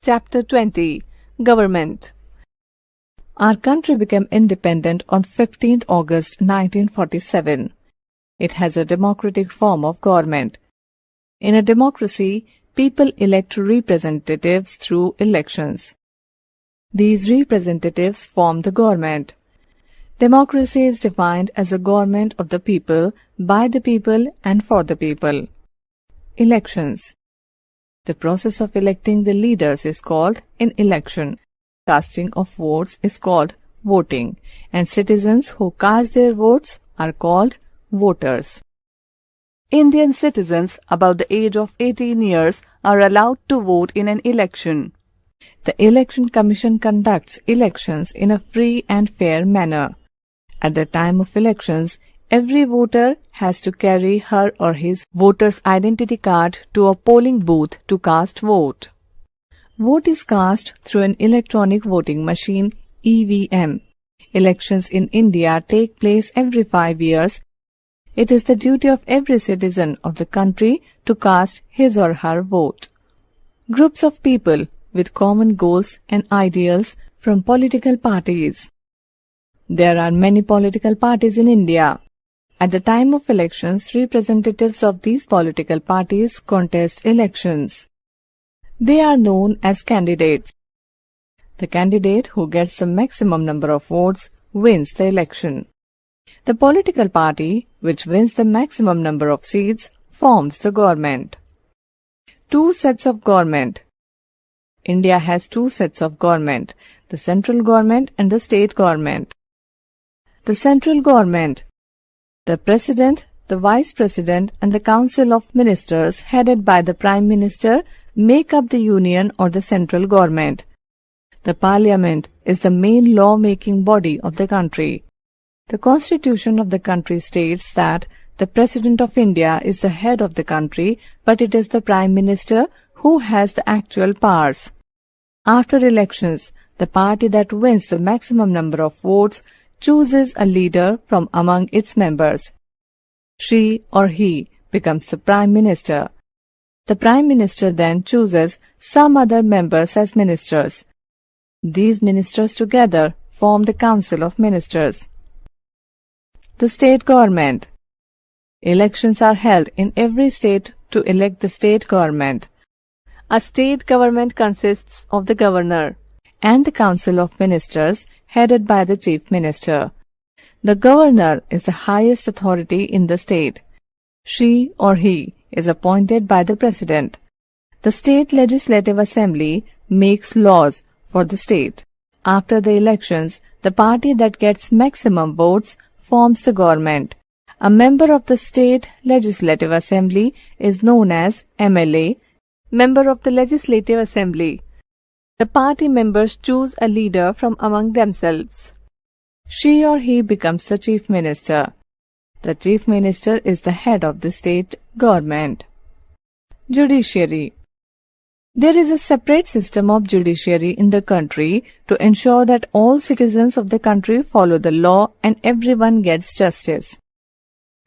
Chapter 20 Government. Our country became independent on 15th August 1947. It has a democratic form of government. In a democracy, people elect representatives through elections. These representatives form the government. Democracy is defined as a government of the people, by the people and for the people. Elections. The process of electing the leaders is called an election. Casting of votes is called voting, and citizens who cast their votes are called voters. Indian citizens above the age of 18 years are allowed to vote in an election. The Election Commission conducts elections in a free and fair manner. At the time of elections, every voter has to carry her or his voter's identity card to a polling booth to cast vote. Vote is cast through an electronic voting machine, EVM. Elections in India take place every 5 years. It is the duty of every citizen of the country to cast his or her vote. Groups of people with common goals and ideals from political parties. There are many political parties in India. At the time of elections, representatives of these political parties contest elections. They are known as candidates. The candidate who gets the maximum number of votes wins the election. The political party which wins the maximum number of seats forms the government. Two sets of government. India has two sets of government, the central government and the state government. The central government. The President, the Vice President and the Council of Ministers headed by the Prime Minister make up the Union or the central government. The Parliament is the main law-making body of the country. The Constitution of the country states that the President of India is the head of the country, but it is the Prime Minister who has the actual powers. After elections, the party that wins the maximum number of votes chooses a leader from among its members. She or he becomes the Prime Minister. The Prime Minister then chooses some other members as ministers. These ministers together form the Council of Ministers. The state government. Elections are held in every state to elect the state government. A state government consists of the governor and the Council of Ministers headed by the Chief Minister. The governor is the highest authority in the state. She or he is appointed by the President. The State Legislative Assembly makes laws for the state. After the elections, the party that gets maximum votes forms the government. A member of the State Legislative Assembly is known as MLA, Member of the Legislative Assembly. The party members choose a leader from among themselves. She or he becomes the Chief Minister. The Chief Minister is the head of the state government. Judiciary. There is a separate system of judiciary in the country to ensure that all citizens of the country follow the law and everyone gets justice.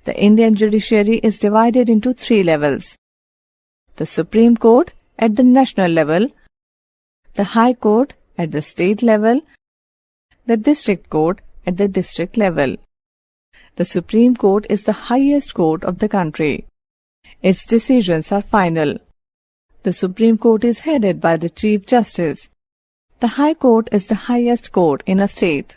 The Indian judiciary is divided into 3 levels. The Supreme Court at the national level, the High Court at the state level, the District Court at the district level. The Supreme Court is the highest court of the country. Its decisions are final. The Supreme Court is headed by the Chief Justice. The High Court is the highest court in a state.